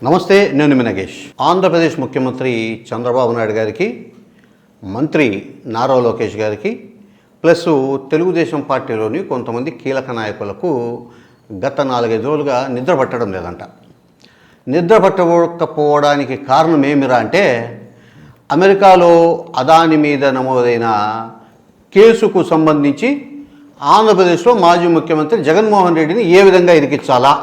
నమస్తే, నేను మీ నగేష్. ఆంధ్రప్రదేశ్ ముఖ్యమంత్రి చంద్రబాబు నాయుడు గారికి, మంత్రి నారా లోకేష్ గారికి, ప్లస్ తెలుగుదేశం పార్టీలోని కొంతమంది కీలక నాయకులకు గత 4-5 రోజులుగా నిద్ర పట్టడం లేదంట. నిద్ర పట్టకపోవడానికి కారణం ఏమిరా అంటే, అమెరికాలో అదాని మీద నమోదైన కేసుకు సంబంధించి ఆంధ్రప్రదేశ్లో మాజీ ముఖ్యమంత్రి జగన్మోహన్ రెడ్డిని ఏ విధంగా ఇరికించాలా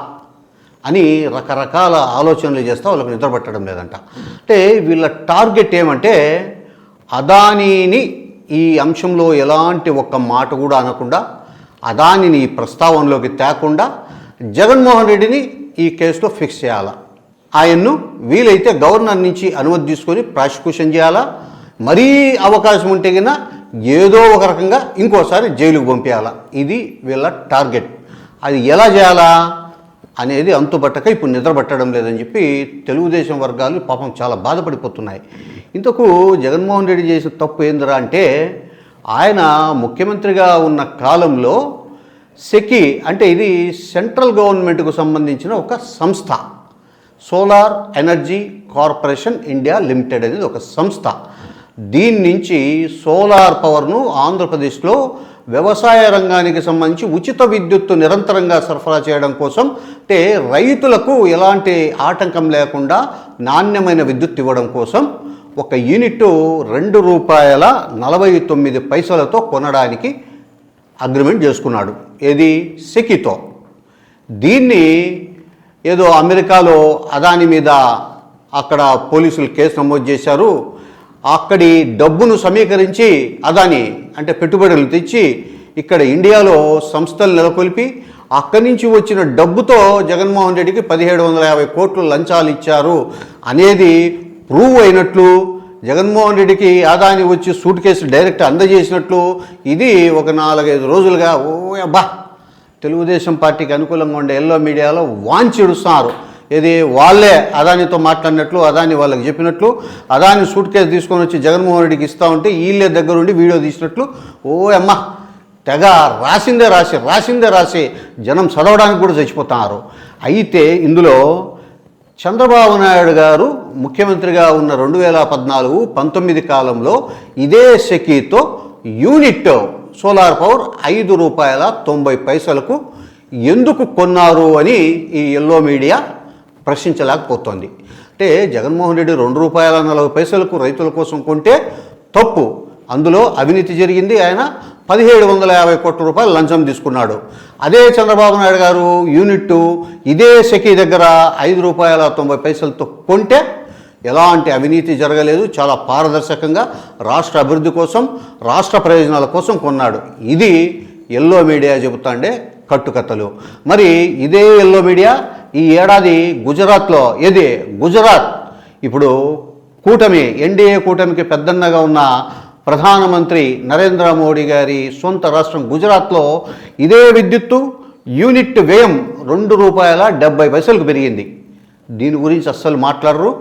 అని రకరకాల ఆలోచనలు చేస్తూ వాళ్ళకి నిద్ర పట్టడం లేదంట. అంటే వీళ్ళ టార్గెట్ ఏమంటే, అదానీని ఈ అంశంలో ఎలాంటి ఒక్క మాట కూడా అనకుండా, అదానిని ఈ ప్రస్తావనలోకి తేకుండా జగన్మోహన్ రెడ్డిని ఈ కేసులో ఫిక్స్ చేయాలా, ఆయన్ను వీలైతే గవర్నర్ నుంచి అనుమతి తీసుకొని ప్రాసిక్యూషన్ చేయాలా, మరీ అవకాశం ఉంటే కన్నా ఏదో ఒక రకంగా ఇంకోసారి జైలుకు పంపించాలా. ఇది వీళ్ళ టార్గెట్. అది ఎలా చేయాలా అనేది అంతుబట్టక ఇప్పుడు నిద్ర పట్టడం లేదని చెప్పి తెలుగుదేశం వర్గాలు పాపం చాలా బాధపడిపోతున్నాయి. ఇంతకు జగన్మోహన్ రెడ్డి చేసిన తప్పు ఏందిరా అంటే, ఆయన ముఖ్యమంత్రిగా ఉన్న కాలంలో సెకి అంటే ఇది సెంట్రల్ గవర్నమెంట్కు సంబంధించిన ఒక సంస్థ, solar energy corporation India limited అనేది ఒక సంస్థ. దీని నుంచి సోలార్ పవర్ను ఆంధ్రప్రదేశ్లో వ్యవసాయ రంగానికి సంబంధించి ఉచిత విద్యుత్తు నిరంతరంగా సరఫరా చేయడం కోసం, అంటే రైతులకు ఎలాంటి ఆటంకం లేకుండా నాణ్యమైన విద్యుత్ ఇవ్వడం కోసం ఒక యూనిట్ ₹2.49 కొనడానికి అగ్రిమెంట్ చేసుకున్నాడు. ఏది? సెకితో. దీన్ని ఏదో అమెరికాలో అదాని మీద అక్కడ పోలీసులు కేసు నమోదు చేశారు. అక్కడి డబ్బును సమీకరించి అదాని అంటే పెట్టుబడులు తెచ్చి ఇక్కడ ఇండియాలో సంస్థలు నెలకొల్పి అక్కడి నుంచి వచ్చిన డబ్బుతో జగన్మోహన్ రెడ్డికి 1750 కోట్లు లంచాలు ఇచ్చారు అనేది ప్రూవ్ అయినట్లు, జగన్మోహన్ రెడ్డికి అదాని వచ్చి సూట్ కేసు డైరెక్ట్ అందజేసినట్లు ఇది ఒక 4-5 రోజులుగా తెలుగుదేశం పార్టీకి అనుకూలంగా ఉండే ఎల్లో మీడియాలో వాంచిడుస్తున్నారు. ఇది వాళ్ళే అదానితో మాట్లాడినట్లు, అదాని వాళ్ళకి చెప్పినట్లు, అదాని సూట్ కేసు తీసుకొని వచ్చి జగన్మోహన్ రెడ్డికి ఇస్తూ ఉంటే వీళ్ళే దగ్గరుండి వీడియో తీసినట్లు. తెగ రాసిందే రాసి జనం చదవడానికి కూడా చచ్చిపోతున్నారు. అయితే ఇందులో చంద్రబాబు నాయుడు గారు ముఖ్యమంత్రిగా ఉన్న 2014-19 కాలంలో ఇదే సెకీతో యూనిట్ సోలార్ పవర్ ₹5.90 ఎందుకు కొన్నారు అని ఈ ఎల్లో మీడియా ప్రశ్నించలేకపోతోంది. అంటే జగన్మోహన్ రెడ్డి ₹2.40 రైతుల కోసం కొంటే తప్పు, అందులో అవినీతి జరిగింది, ఆయన 1750 కోట్ల రూపాయలు లంచం తీసుకున్నాడు. అదే చంద్రబాబు నాయుడు గారు యూనిట్ ఇదే సెకీ దగ్గర ₹5.90 కొంటే ఎలాంటి అవినీతి జరగలేదు, చాలా పారదర్శకంగా రాష్ట్ర అభివృద్ధి కోసం, రాష్ట్ర ప్రయోజనాల కోసం కొన్నాడు. ఇది ఎల్లో మీడియా చెబుతాండే కట్టుకథలు. మరి ఇదే ఎల్లో మీడియా ఈ ఏడాది గుజరాత్లో, గుజరాత్ ఇప్పుడు కూటమి, ఎన్డీఏ కూటమికి పెద్దన్నగా ఉన్న ప్రధానమంత్రి నరేంద్ర మోడీ గారి సొంత రాష్ట్రం గుజరాత్లో ఇదే విద్యుత్తు యూనిట్ వ్యయం ₹2.70 పెరిగింది. దీని గురించి అస్సలు మాట్లాడరు,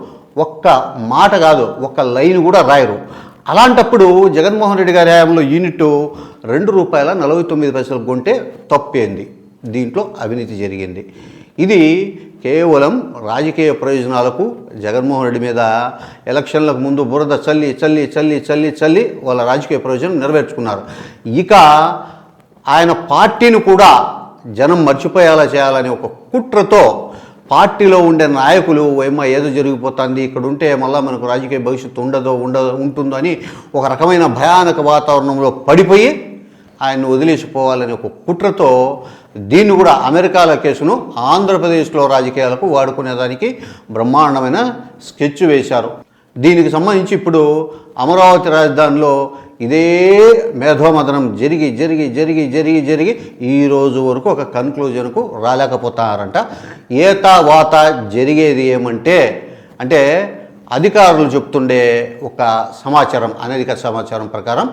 ఒక్క మాట కాదు, ఒక్క లైన్ కూడా రాయరు. అలాంటప్పుడు జగన్మోహన్ రెడ్డి గారి హయాంలో యూనిట్ ₹2.49 కొంటే తప్పేంది, దీంట్లో అవినీతి జరిగింది. ఇది కేవలం రాజకీయ ప్రయోజనాలకు జగన్మోహన్ రెడ్డి మీద ఎలక్షన్లకు ముందు బురద చల్లి వాళ్ళ రాజకీయ ప్రయోజనం నెరవేర్చుకున్నారు. ఇక ఆయన పార్టీని కూడా జనం మర్చిపోయేలా చేయాలని ఒక కుట్రతో పార్టీలో ఉండే నాయకులు ఏదో జరిగిపోతుంది, ఇక్కడ ఉంటే మళ్ళీ మనకు రాజకీయ భవిష్యత్తు ఉంటుందో అని ఒక రకమైన భయానక వాతావరణంలో పడిపోయి ఆయన్ని వదిలేసిపోవాలని ఒక కుట్రతో దీన్ని కూడా అమెరికాల కేసును ఆంధ్రప్రదేశ్లో రాజకీయాలకు వాడుకునేదానికి బ్రహ్మాండమైన స్కెచ్ వేశారు. దీనికి సంబంధించి ఇప్పుడు అమరావతి రాజధానిలో ఇదే మేధోమథనం జరిగి ఈ రోజు వరకు ఒక కన్క్లూజన్కు రాలేకపోతారంట. ఏతావాత జరిగేది ఏమంటే, అధికారులు చెప్తుండే ఒక సమాచారం, అనధికార సమాచారం ప్రకారం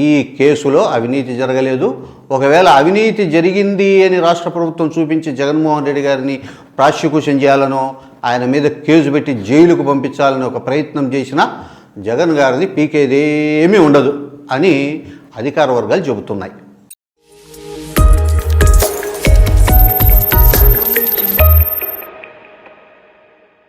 ఈ కేసులో అవినీతి జరగలేదు. ఒకవేళ అవినీతి జరిగింది అని రాష్ట్ర ప్రభుత్వం చూపించి జగన్మోహన్ రెడ్డి గారిని ప్రాసిక్యూషన్ చేయాలనో, ఆయన మీద కేసు పెట్టి జైలుకు పంపించాలని ఒక ప్రయత్నం చేసినా జగన్ గారిది పీకేదేమీ ఉండదు అని అధికార వర్గాలు చెబుతున్నాయి.